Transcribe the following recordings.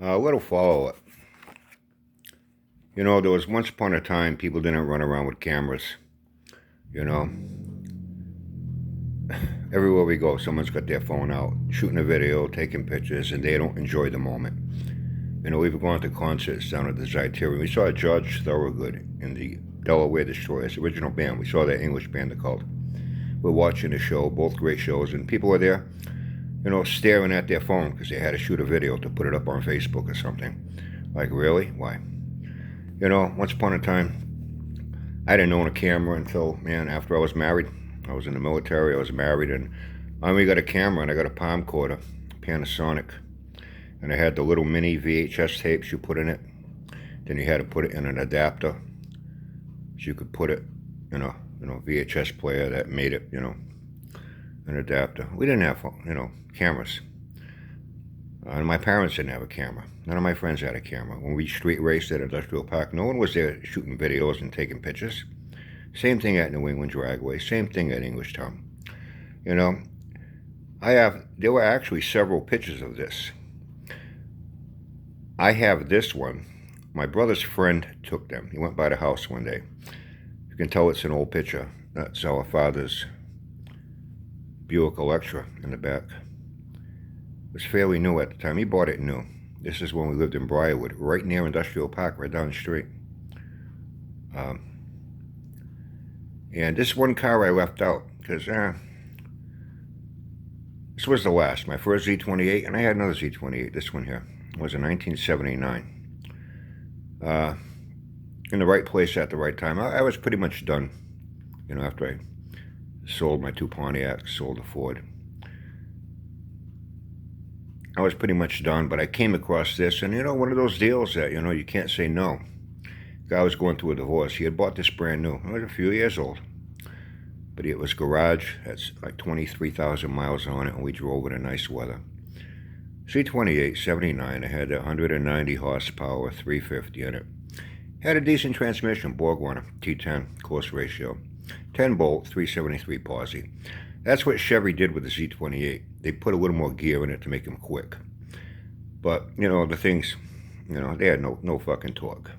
A little follow-up. You know, there was once upon a time people didn't run around with cameras. You know, everywhere we go, someone's got their phone out, shooting a video, taking pictures, and they don't enjoy the moment. You know, we've gone to concerts down at the Zyterium. We saw George Thorogood in the Delaware Destroyers, original band. We saw that English band, they're called. We're watching the show, both great shows, and people were there, you know, staring at their phone because they had to shoot a video to put it up on Facebook or something. Like, really? Why? You know, once upon a time, I didn't own a camera until, man, after I was married. I was in the military, I was married, and I only got a camera, and I got a palm quarter, Panasonic. And I had the little mini VHS tapes you put in it. Then you had to put it in an adapter, so you could put it in a VHS player that made it, an adapter. We didn't have, cameras. And my parents didn't have a camera. None of my friends had a camera. When we street raced at Industrial Park, no one was there shooting videos and taking pictures. Same thing at New England Dragway. Same thing at Englishtown. You know, there were actually several pictures of this. I have this one. My brother's friend took them. He went by the house one day. You can tell it's an old picture. That's our father's Buick Electra in the back. It was fairly new at the time. He bought it new. This is when we lived in Briarwood, right near Industrial Park, right down the street. And this one car I left out because this was the last. My first Z28, and I had another Z28. This one here was a 1979. In the right place at the right time. I was pretty much done, after I sold my two Pontiacs, sold the Ford. I was pretty much done, but I came across this, and one of those deals that, you can't say no. Guy was going through a divorce. He had bought this brand new. It was a few years old. But it was garage. That's like 23,000 miles on it, and we drove it in nice weather. C28, 79. It had 190 horsepower, 350 in it. Had a decent transmission, BorgWarner, T10, course ratio. 10 bolt, 373 posi. That's what Chevy did with the Z28. They put a little more gear in it to make them quick. But, the things, they had no fucking torque.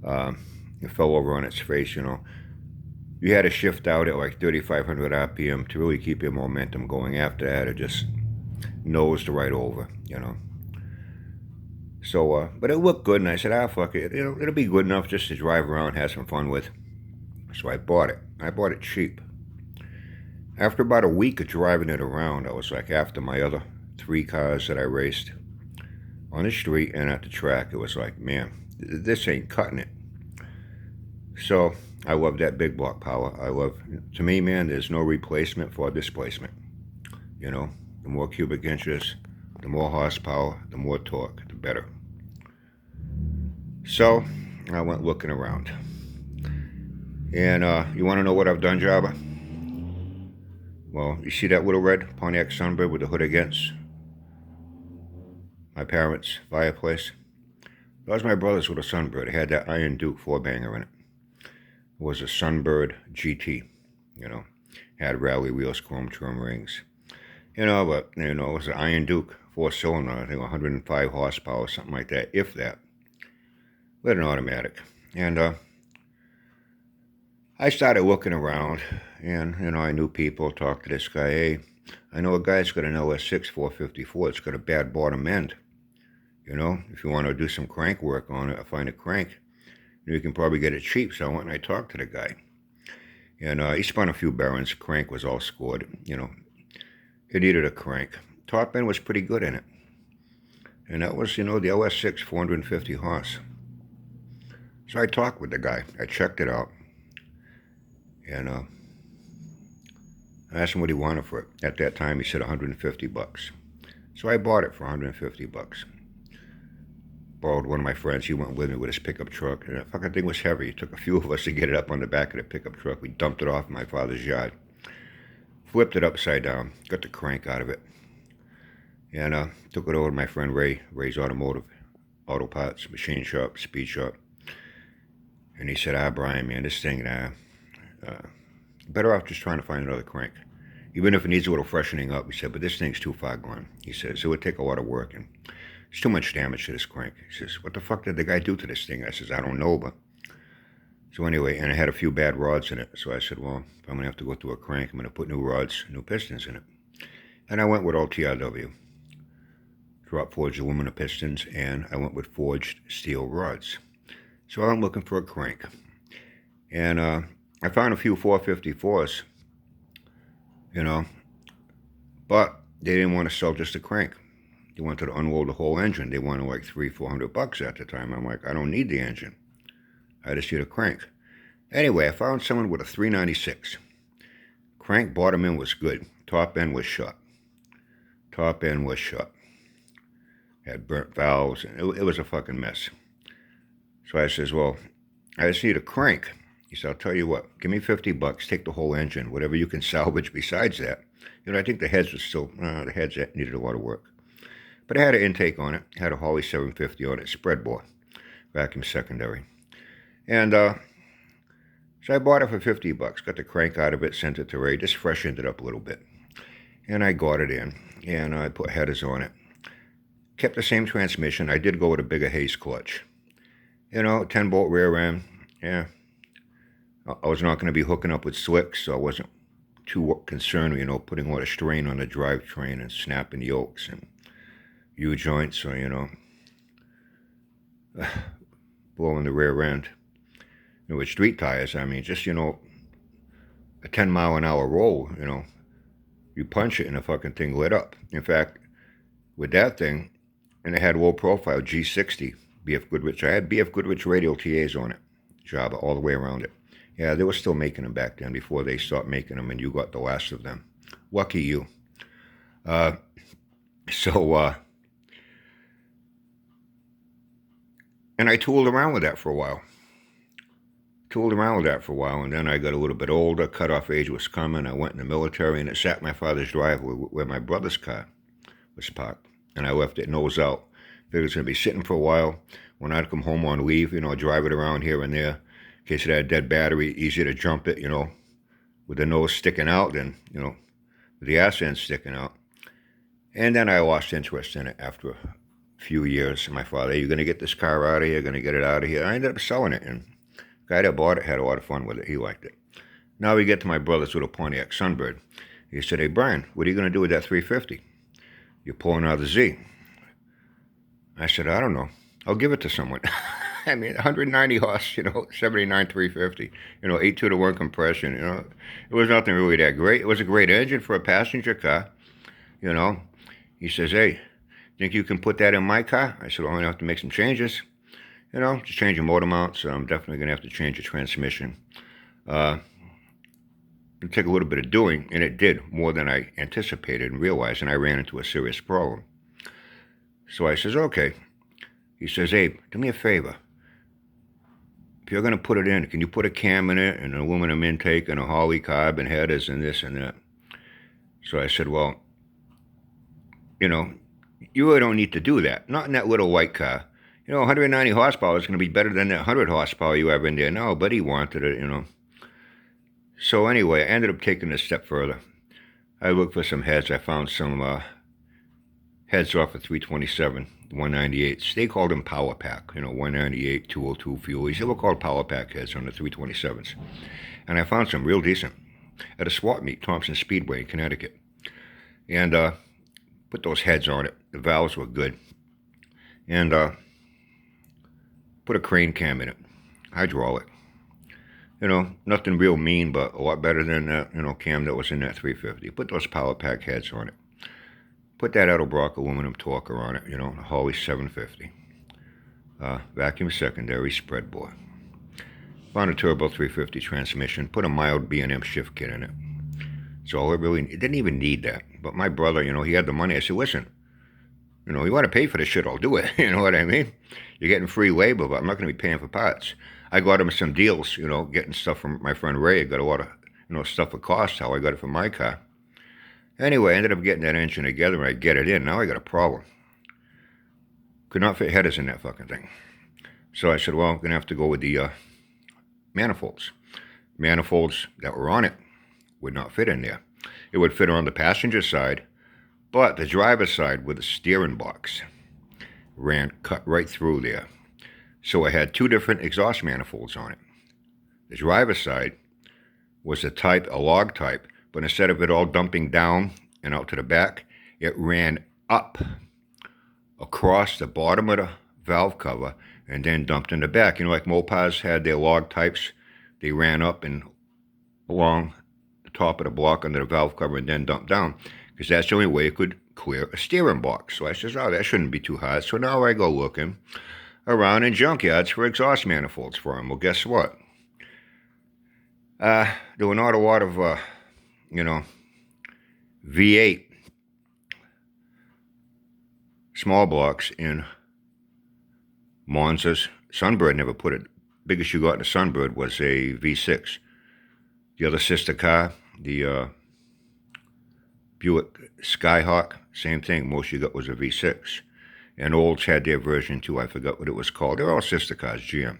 It fell over on its face, You had to shift out at like 3,500 RPM to really keep your momentum going. After that, it just nosed right over, So, but it looked good, and I said, fuck it. It'll be good enough just to drive around, have some fun with. So I bought it. I bought it cheap. After about a week of driving it around, I was like, after my other 3 cars that I raced on the street and at the track, it was like, man, this ain't cutting it. So I love that big block power. To me, man, there's no replacement for displacement. The more cubic inches, the more horsepower, the more torque, the better. So I went looking around. And you want to know what I've done, Jabba? Well, you see that little red Pontiac Sunbird with the hood against my parents' fireplace? That was my brother's little Sunbird. It had that Iron Duke 4-banger in it. It was a Sunbird GT, had rally wheels, chrome trim rings. But, it was an Iron Duke 4-cylinder, I think 105 horsepower, something like that, if that. With an automatic. And I started looking around, and, I knew people, talked to this guy. Hey, I know a guy's got an LS6 454. It's got a bad bottom end. If you want to do some crank work on it, find a crank, you can probably get it cheap. So I went and I talked to the guy. And he spun a few bearings. Crank was all scored. It needed a crank. Top end was pretty good in it. And that was, the LS6 450 horse. So I talked with the guy. I checked it out. And I asked him what he wanted for it. At that time, he said $150. So I bought it for $150. Borrowed one of my friends. He went with me with his pickup truck. And that fucking thing was heavy. It took a few of us to get it up on the back of the pickup truck. We dumped it off in my father's yard. Flipped it upside down. Got the crank out of it. And took it over to my friend Ray. Ray's Automotive. Auto Parts. Machine Shop. Speed Shop. And he said, Brian, man, this thing, better off just trying to find another crank. Even if it needs a little freshening up, he said, but this thing's too far gone. He says, it would take a lot of work. And It's too much damage to this crank. He says, what the fuck did the guy do to this thing? I says, I don't know, but... So anyway, and it had a few bad rods in it. So I said, well, if I'm going to have to go through a crank, I'm going to put new rods, new pistons in it. And I went with all TRW. Drop forged aluminum pistons, and I went with forged steel rods. So I'm looking for a crank. And I found a few 454s, but they didn't want to sell just a crank. They wanted to unload the whole engine. They wanted like $300-400 at the time. I'm like, I don't need the engine. I just need a crank. Anyway, I found someone with a 396. Crank bottom end was good. Top end was shot. Had burnt valves, and it was a fucking mess. So I says, well, I just need a crank. He said, I'll tell you what, give me $50, take the whole engine, whatever you can salvage besides that. I think the heads were still, the heads needed a lot of work. But it had an intake on it, had a Holley 750 on it, spread bore, vacuum secondary. And so I bought it for $50, got the crank out of it, sent it to Ray, just freshened it up a little bit. And I got it in, and I put headers on it. Kept the same transmission. I did go with a bigger Hayes clutch. 10-bolt rear end. Yeah. I was not going to be hooking up with slicks, so I wasn't too concerned, putting a lot of strain on the drivetrain and snapping yokes and U-joints, so, blowing the rear end. With street tires, I mean, just, a 10-mile-an-hour roll, you punch it and the fucking thing lit up. In fact, with that thing, and it had low profile G60, BF Goodrich. I had BF Goodrich radial TAs on it, Java, all the way around it. Yeah, they were still making them back then before they stopped making them, and you got the last of them. Lucky you. And I tooled around with that for a while. And then I got a little bit older, cutoff age was coming, I went in the military, and it sat in my father's driveway where my brother's car was parked. And I left it nose out. Figured it was going to be sitting for a while. When I'd come home on leave, drive it around here and there. In case it had a dead battery, easier to jump it, with the nose sticking out than, with the ass end sticking out. And then I lost interest in it after a few years. My father, you're going to get this car out of here, going to get it out of here. I ended up selling it, and the guy that bought it had a lot of fun with it. He liked it. Now we get to my brother's little Pontiac Sunbird. He said, hey, Brian, what are you going to do with that 350? You're pulling out the Z. I said, I don't know. I'll give it to someone. I mean, 190 horse, 79 350, 8.2-to-1 compression, It was nothing really that great. It was a great engine for a passenger car, He says, hey, think you can put that in my car? I said, well, I'm going to have to make some changes, just changing motor mounts. I'm definitely going to have to change the transmission. It'd take a little bit of doing, and it did more than I anticipated and realized, and I ran into a serious problem. So I says, okay. He says, hey, do me a favor. If you're going to put it in, can you put a cam in it, and an aluminum intake, and a Holley carb, and headers, and this and that? So I said, well, you really don't need to do that. Not in that little white car. 190 horsepower is going to be better than that 100 horsepower you have in there. No, but he wanted it, So anyway, I ended up taking it a step further. I looked for some heads. I found some heads off of 327, 198s. They called them Power Pack, 198, 202 fuels. They were called Power Pack heads on the 327s. And I found some real decent at a swap meet, Thompson Speedway in Connecticut. And put those heads on it. The valves were good. And put a crane cam in it, hydraulic. Nothing real mean, but a lot better than that, cam that was in that 350. Put those Power Pack heads on it. Put that Edelbrock aluminum torquer on it, a Holley 750. Vacuum secondary, spread bore. Found a turbo 350 transmission. Put a mild B&M shift kit in it. So it didn't even need that. But my brother, he had the money. I said, listen, you want to pay for this shit, I'll do it. You know what I mean? You're getting free labor, but I'm not going to be paying for parts. I got him some deals, getting stuff from my friend Ray. I got a lot of, stuff at cost, how I got it from my car. Anyway, I ended up getting that engine together, and I get it in. Now I got a problem. Could not fit headers in that fucking thing. So I said, well, I'm going to have to go with the manifolds. Manifolds that were on it would not fit in there. It would fit on the passenger side, but the driver's side with a steering box cut right through there. So it had two different exhaust manifolds on it. The driver's side was a log type, but instead of it all dumping down and out to the back, it ran up across the bottom of the valve cover and then dumped in the back. You know, like Mopars had their log types, they ran up and along the top of the block under the valve cover and then dumped down, because that's the only way it could clear a steering box. So I says, oh, that shouldn't be too hard. So now I go looking around in junkyards for exhaust manifolds for them. Well, guess what? There were not a lot of, V8 small blocks in Monza's. Sunbird never put it. Biggest you got in a Sunbird was a V6. The other sister car, the Buick Skyhawk, same thing. Most you got was a V6. And Olds had their version too. I forgot what it was called. They're all sister cars, GM.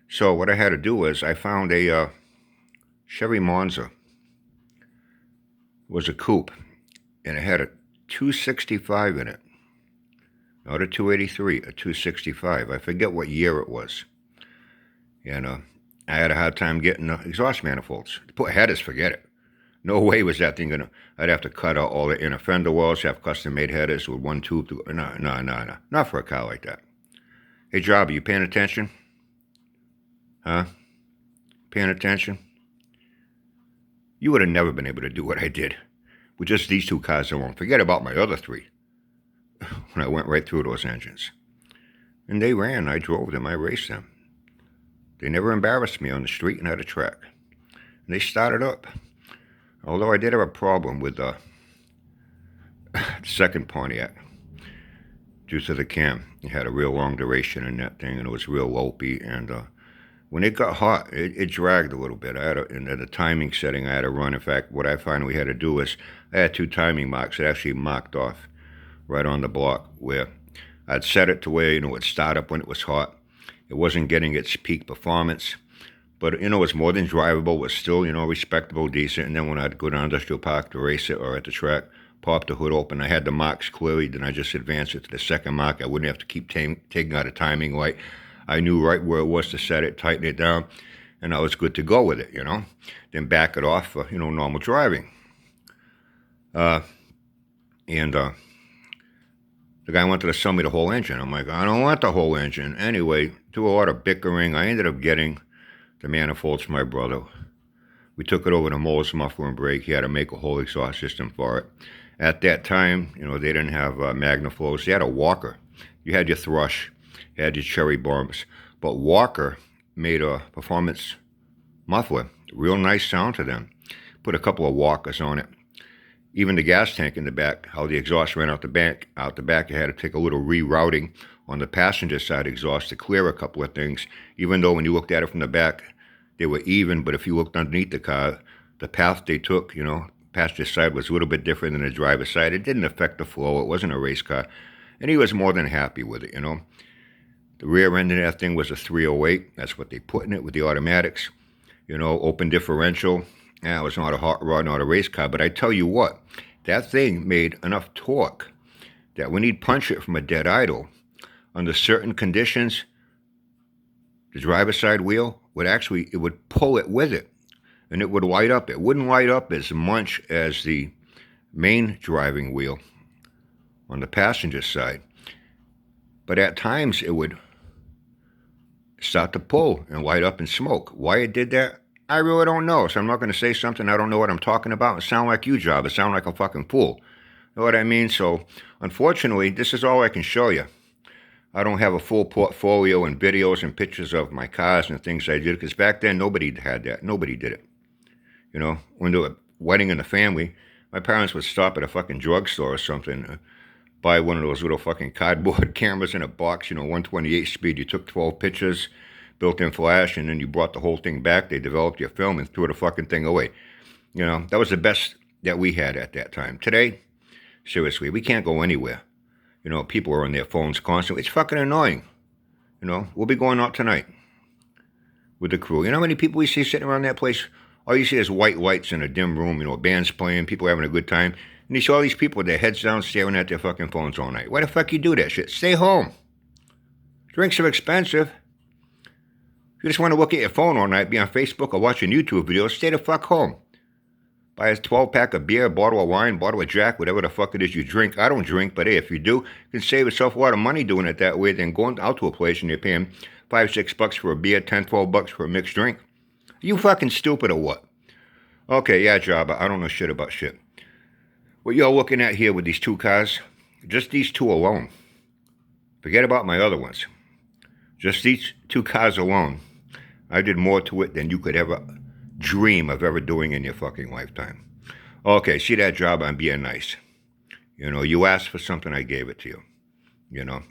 So what I had to do was I found a Chevy Monza. It was a coupe, and it had a 265 in it. Not a 283, a 265. I forget what year it was. And I had a hard time getting the exhaust manifolds. To put headers, forget it. No way was that thing gonna. I'd have to cut out all the inner fender wells, have custom-made headers with one tube. No. Not for a car like that. Hey, Job, are you paying attention? Huh? Paying attention? You would have never been able to do what I did with just these two cars alone. Forget about my other three. When I went right through those engines. And they ran. I drove them. I raced them. They never embarrassed me on the street and at a track. And they started up. Although I did have a problem with the second Pontiac due to the cam. It had a real long duration in that thing, and it was real lopey. And when it got hot, it dragged a little bit. And then the timing setting I had to run. In fact, what I found we had to do was I had two timing marks that actually marked off right on the block where I'd set it to where, it would start up when it was hot. It wasn't getting its peak performance, but, it was more than drivable. It was still, respectable, decent. And then when I'd go down Industrial Park to race it or at the track, pop the hood open, I had the marks clearly, then I just advanced it to the second mark. I wouldn't have to keep taking out a timing light. I knew right where it was to set it, tighten it down, and I was good to go with it, Then back it off for, normal driving. The guy wanted to sell me the whole engine. I'm like, I don't want the whole engine. Anyway, through a lot of bickering, I ended up getting the manifolds for my brother. We took it over to Moe's Muffler and Brake. He had to make a whole exhaust system for it. At that time, they didn't have MagnaFlows. They had a Walker. You had your Thrush. You had your Cherry Bombs. But Walker made a performance muffler. Real nice sound to them. Put a couple of Walkers on it. Even the gas tank in the back, how the exhaust ran out the back, you had to take a little rerouting on the passenger side exhaust to clear a couple of things. Even though when you looked at it from the back, they were even, but if you looked underneath the car, the path they took, passenger side was a little bit different than the driver's side. It didn't affect the flow. It wasn't a race car. And he was more than happy with it, The rear end of that thing was a 308. That's what they put in it with the automatics. Open differential. Yeah, it was not a hot rod, not a race car, but I tell you what, that thing made enough torque that when he'd punch it from a dead idle, under certain conditions, the driver's side wheel would pull it with it, and it would light up. It wouldn't light up as much as the main driving wheel on the passenger side, but at times it would start to pull and light up and smoke. Why it did that, I really don't know, so I'm not going to say something I don't know what I'm talking about and sound like you, Job. It sound like a fucking fool. Know what I mean? So, unfortunately, this is all I can show you. I don't have a full portfolio and videos and pictures of my cars and things I did, because back then, nobody had that. Nobody did it. When there was a wedding in the family, my parents would stop at a fucking drugstore or something, buy one of those little fucking cardboard cameras in a box, 128 speed. You took 12 pictures, built-in flash, and then you brought the whole thing back. They developed your film and threw the fucking thing away. That was the best that we had at that time. Today, seriously, we can't go anywhere. People are on their phones constantly. It's fucking annoying. We'll be going out tonight with the crew. You know how many people we see sitting around that place? All you see is white lights in a dim room, bands playing, people having a good time. And you see all these people with their heads down staring at their fucking phones all night. Why the fuck you do that shit? Stay home. Drinks are expensive. If you just want to look at your phone all night, be on Facebook or watching YouTube videos, stay the fuck home. Buy a 12-pack of beer, a bottle of wine, bottle of Jack, whatever the fuck it is you drink. I don't drink, but hey, if you do, you can save yourself a lot of money doing it that way than going out to a place and you're paying $5-6 for a beer, $10-12 for a mixed drink. Are you fucking stupid or what? Okay, yeah, Jabba, I don't know shit about shit. What you're looking at here with these two cars, just these two alone. Forget about my other ones. Just these two cars alone, I did more to it than you could ever dream of ever doing in your fucking lifetime. Okay, see that job? I'm being nice. You know, you asked for something, I gave it to you. You know.